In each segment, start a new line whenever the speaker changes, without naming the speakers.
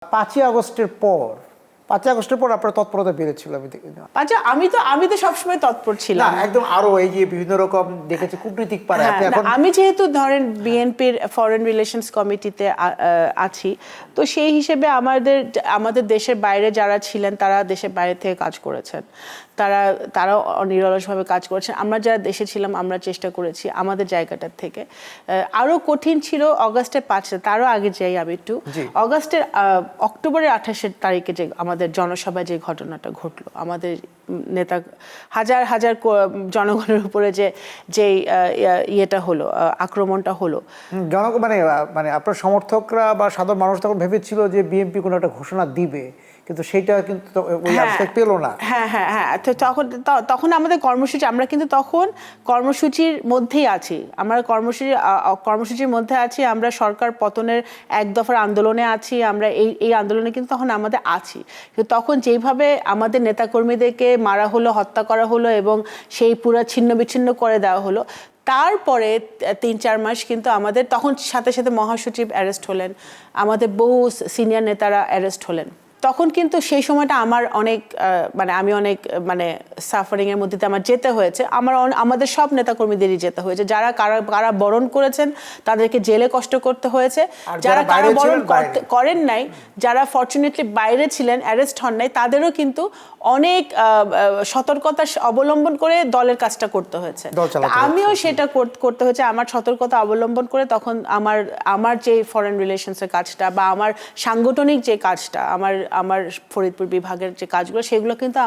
5ই আগস্টের পর 5ই আগস্টের পর আপনার তৎপরতা বেড়েছিল
আচ্ছা আমি তো সবসময় তৎপর ছিলাম
না একদম আরো এই যে বিভিন্ন রকম দেখেছি কূটনীতিক পারে আপনি এখন
আমি যেহেতু ধরেন বিএনপির ফরেন রিলেশনস কমিটিতে আছি তো সেই হিসেবে আমাদের দেশের বাইরে যারা ছিলেন তারা দেশের বাইরে থেকে কাজ করেছেন তারা নিরলসভাবে কাজ করেছেন আমরা যারা দেশে ছিলাম আমরা চেষ্টা করেছি আমাদের জায়গাটার থেকে আরো কঠিন ছিল অগাস্টের 5 তারও আগে যাই আমি একটু অগাস্টের অক্টোবরের 28 তারিখে যে আমাদের জনসভায় যে ঘটনাটা ঘটলো আমাদের নেতা হাজার হাজার জনগণের উপরে যে ইয়েটা হলো আক্রমণটা হলো
মানে আপনার সমর্থকরা বা সাধারণ মানুষ তখন ভেবেছিল যে বিএনপি কোনো একটা ঘোষণা দিবে কিন্তু সেটা কিন্তু ওই অবস্থায় পেল না
হ্যাঁ তো তখন আমাদের কর্মসূচি আমরা কিন্তু তখন কর্মসূচির মধ্যেই আছি আমরা কর্মসূচির মধ্যে আছি আমরা সরকার পতনের এক দফার আন্দোলনে আছি আমরা এই আন্দোলনে কিন্তু তখন আমাদের আছি কিন্তু তখন যেইভাবে আমাদের নেতাকর্মীদেরকে মারা হলো হত্যা করা হলো এবং সেই পুরো ছিন্ন বিচ্ছিন্ন করে দেওয়া হলো তারপরে 3-4 মাস কিন্তু আমাদের তখন সাথে সাথে মহাসচিব অ্যারেস্ট হলেন আমাদের বহু সিনিয়র নেতারা অ্যারেস্ট হলেন তখন কিন্তু সেই সময়টা আমার অনেক আমি অনেক সাফারিং এর মধ্যে আমার যেতে হয়েছে আমাদের সব নেতাকর্মীদেরই যেতে হয়েছে যারা কারা বরণ করেছেন তাদেরকে জেলে কষ্ট করতে হয়েছে যারা কারা বরণ করেন নাই যারা ফরচুনেটলি বাইরে ছিলেন অ্যারেস্ট হন নাই তাদেরও কিন্তু অনেক সতর্কতা অবলম্বন করে দলের কাজটা করতে হয়েছে আমিও সেটা করতে হয়েছে আমার সতর্কতা অবলম্বন করে তখন আমার যে ফরেন রিলেশনসের কাজটা বা আমার সাংগঠনিক যে কাজটা আমার ফরিদপুর বিভাগের যে কাজগুলো সেগুলো কিন্তু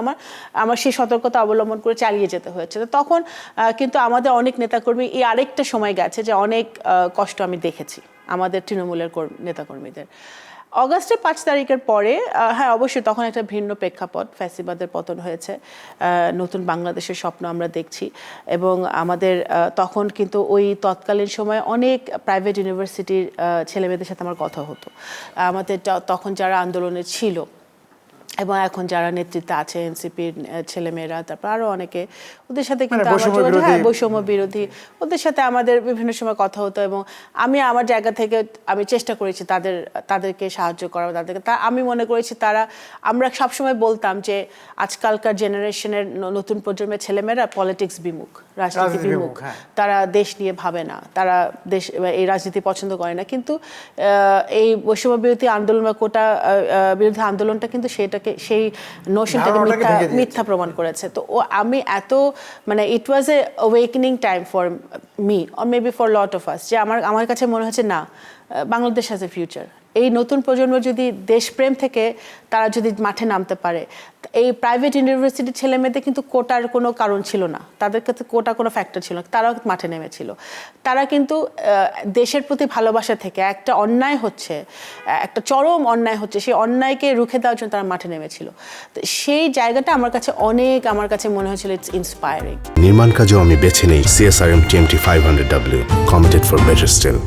আমার সেই সতর্কতা অবলম্বন করে চালিয়ে যেতে হয়েছে তো তখন কিন্তু আমাদের অনেক নেতাকর্মী এই আরেকটা সময় গেছে যে অনেক কষ্ট আমি দেখেছি আমাদের তৃণমূলের নেতাকর্মীদের অগাস্টের 5 তারিখের পরে হ্যাঁ অবশ্যই তখন একটা ভিন্ন প্রেক্ষাপট ফ্যাসিবাদের পতন হয়েছে নতুন বাংলাদেশের স্বপ্ন আমরা দেখছি এবং আমাদের তখন কিন্তু ওই তৎকালীন সময়ে অনেক প্রাইভেট ইউনিভার্সিটির ছেলেমেয়েদের সাথে আমার কথা হতো আমাদের তখন যারা আন্দোলনে ছিল এবং এখন যারা নেতৃত্বে আছে এনসিপির ছেলেমেয়েরা তারপর আরো অনেকে ওদের সাথে কিন্তু বৈষম্য বিরোধী ওদের সাথে আমাদের বিভিন্ন সময় কথা হতো এবং আমি আমার জায়গা থেকে আমি চেষ্টা করেছি তাদেরকে সাহায্য করা তাদেরকে আমি মনে করেছি আমরা সবসময় বলতাম যে আজকালকার জেনারেশনের নতুন প্রজন্মের ছেলেমেয়েরা পলিটিক্স বিমুখ রাজনীতি বিমুখ তারা দেশ নিয়ে ভাবে না তারা এই রাজনীতি পছন্দ করে না কিন্তু এই বৈষম্য বিরোধী আন্দোলন বা কোটা বিরোধী আন্দোলনটা কিন্তু সেই নোশনটাকে মিথ্যা প্রমাণ করেছে তো আমি এত it was a awakening time for me or maybe for lot of us যে আমার কাছে মনে হচ্ছে না বাংলাদেশ হ্যাজ এ ফিউচার এই নতুন প্রজন্ম যদি দেশপ্রেম থেকে তারা যদি মাঠে নামতে পারে এই প্রাইভেট ইউনিভার্সিটির ছেলেমেয়েদের কিন্তু কোটার কোনো কারণ ছিল না তাদের কাছে কোটা কোনো ফ্যাক্টর ছিল না তারাও মাঠে নেমেছিল তারা কিন্তু দেশের প্রতি ভালোবাসা থেকে একটা অন্যায় হচ্ছে একটা চরম অন্যায় হচ্ছে সেই অন্যায়কে রুখে দেওয়ার জন্য তারা মাঠে নেমেছিল তো সেই জায়গাটা আমার কাছে মনে হয়েছিল ইটস ইন্সপায়ারিং
নির্মাণ কাজেও আমি বেছে নেই CSRM TMT 500W committed for better still